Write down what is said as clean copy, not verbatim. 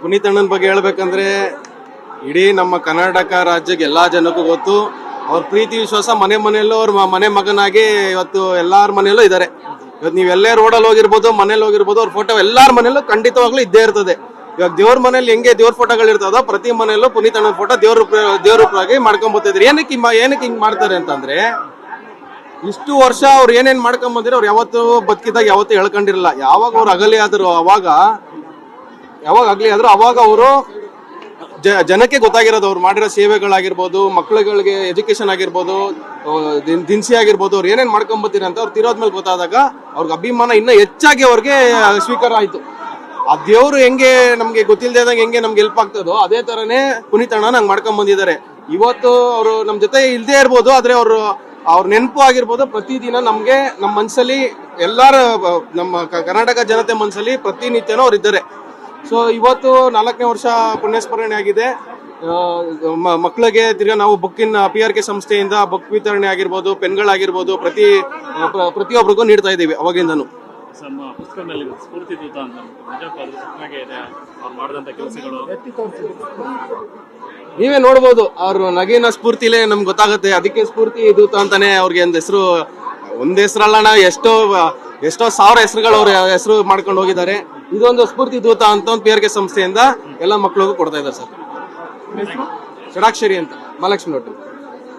ಪುನೀತ್ ಅಣ್ಣನ ಬಗ್ಗೆ ಹೇಳ್ಬೇಕಂದ್ರೆ ಇಡೀ ನಮ್ಮ ಕರ್ನಾಟಕ ರಾಜ್ಯಕ್ಕೆ ಎಲ್ಲಾ ಜನಕ್ಕೂ ಗೊತ್ತು. ಅವ್ರ ಪ್ರೀತಿ ವಿಶ್ವಾಸ ಮನೆಯಲ್ಲೂ ಅವ್ರ ಮನೆ ಮಗನಾಗಿ ಇವತ್ತು ಎಲ್ಲಾರ ಮನೆಯಲ್ಲೂ ಇದ್ದಾರೆ. ಇವತ್ತು ನೀವೆಲ್ಲೇ ರೋಡಲ್ಲಿ ಹೋಗಿರ್ಬೋದು, ಮನೇಲಿ ಹೋಗಿರ್ಬೋದು, ಅವ್ರ ಫೋಟೋ ಎಲ್ಲಾರ ಮನೆಯಲ್ಲೂ ಖಂಡಿತವಾಗ್ಲೂ ಇದ್ದೇ ಇರ್ತದೆ. ಇವಾಗ ದೇವ್ರ ಮನೇಲಿ ಹೆಂಗೆ ದೇವ್ರ ಫೋಟೋಗಳು ಇರ್ತದೋ ಪ್ರತಿ ಮನೆಯಲ್ಲೂ ಪುನೀತ್ ಅಣ್ಣನ ಫೋಟೋ ದೇವ್ರ ರೂಪವಾಗಿ ಮಾಡ್ಕೊಂಡ್ಬರ್ತಿದ್ರು. ಏನಕ್ಕೆ ಹಿಂಗ್ ಮಾಡ್ತಾರೆ ಅಂತಂದ್ರೆ, ಇಷ್ಟು ವರ್ಷ ಅವ್ರು ಏನೇನ್ ಮಾಡ್ಕೊಂಡ್ ಬಂದಿರೋ ಅವ್ರು ಯಾವತ್ತು ಬದುಕಿದಾಗ ಯಾವತ್ತು ಹೇಳ್ಕೊಂಡಿರಲ್ಲ. ಯಾವಾಗ ಅವ್ರು ಅಗಲಿ ಆದ್ರು ಅವಾಗ ಅವರು ಜನಕ್ಕೆ ಗೊತ್ತಾಗಿರೋದು ಅವ್ರು ಮಾಡಿರೋ ಸೇವೆಗಳಾಗಿರ್ಬೋದು, ಮಕ್ಳುಗಳಿಗೆ ಎಜುಕೇಶನ್ ಆಗಿರ್ಬೋದು, ದಿನಸಿ ಆಗಿರ್ಬೋದು, ಅವ್ರು ಏನೇನ್ ಮಾಡ್ಕೊಂಡ್ ಬರ್ತೀರ ಅಂತ ಅವ್ರು ತಿರೋದ್ಮೇಲೆ ಗೊತ್ತಾದಾಗ ಅವ್ರಿಗೆ ಅಭಿಮಾನ ಇನ್ನ ಹೆಚ್ಚಾಗಿ ಅವ್ರಿಗೆ ಸ್ವೀಕಾರ ಆಯ್ತು. ಆ ದೇವ್ರು ಹೆಂಗೆ ನಮ್ಗೆ ಗೊತ್ತಿಲ್ದೇದಂಗೆ ಹೆಂಗೆ ನಮ್ಗೆ ಹೆಲ್ಪ್ ಆಗ್ತದೋ ಅದೇ ತರನೇ ಪುನೀತ್ ಅಣ್ಣ ನಂಗೆ ಮಾಡ್ಕೊಂಡ್ ಬಂದಿದ್ದಾರೆ. ಇವತ್ತು ಅವರು ನಮ್ ಜೊತೆ ಇಲ್ದೇ ಇರ್ಬೋದು, ಆದ್ರೆ ಅವ್ರ ನೆನಪು ಆಗಿರ್ಬೋದು ಪ್ರತಿದಿನ ನಮ್ಗೆ ನಮ್ಮ ಮನ್ಸಲ್ಲಿ ಎಲ್ಲಾರ ನಮ್ಮ ಕರ್ನಾಟಕ ಜನತೆ ಮನ್ಸಲ್ಲಿ ಪ್ರತಿನಿತ್ಯನೂ ಅವ್ರು ಇದ್ದಾರೆ. ಸೊ ಇವತ್ತು 4ನೇ ವರ್ಷ ಪುಣ್ಯಸ್ಮರಣೆ ಆಗಿದೆ. ಮಕ್ಕಳಿಗೆ ತಿರ್ಗಾ ನಾವು ಬುಕ್ಕಿನ PRK ಸಂಸ್ಥೆಯಿಂದ ಬುಕ್ ವಿತರಣೆ ಆಗಿರ್ಬೋದು, ಪೆನ್ಗಳಾಗಿರ್ಬೋದು ಪ್ರತಿಯೊಬ್ಬರಿಗೂ ನೀಡ್ತಾ ಇದ್ದೀವಿ ಅವಾಗಿಂದನು. ಪುಸ್ತಕದಲ್ಲಿ ಸ್ಫೂರ್ತಿ ದೂತ ಅಂತ ನಿಜಕ್ಕೂ ಅದ್ರ ಸತ್ನಾಗೆ ಇದೆ ಅವ್ರು ಮಾಡಿದಂಥ ಕೆಲಸಗಳು. ನೀವೇ ನೋಡ್ಬೋದು, ಅವ್ರ ನಗಿನ ಸ್ಫೂರ್ತಿಲೇ ನಮ್ಗೆ ಗೊತ್ತಾಗುತ್ತೆ. ಅದಕ್ಕೆ ಸ್ಫೂರ್ತಿ ದೂತ ಅಂತಾನೆ ಅವ್ರಿಗೆ ಒಂದ್ ಹೆಸರಲ್ಲ, ಎಷ್ಟೋ ಸಾವಿರ ಹೆಸರುಗಳು ಅವ್ರ ಹೆಸರು ಮಾಡ್ಕೊಂಡು ಹೋಗಿದ್ದಾರೆ. ಇದೊಂದು ಸ್ಫೂರ್ತಿ ದೂತ ಅಂತ ಒಂದು PRK ಸಂಸ್ಥೆಯಿಂದ ಎಲ್ಲ ಮಕ್ಕಳಿಗೂ ಕೊಡ್ತಾ ಇದ್ದಾರೆ ಸರ್. ಷಡಾಕ್ಷರಿ ಅಂತ, ಮಹಾಲಕ್ಷ್ಮಿ ಹೋಟೆಲ್.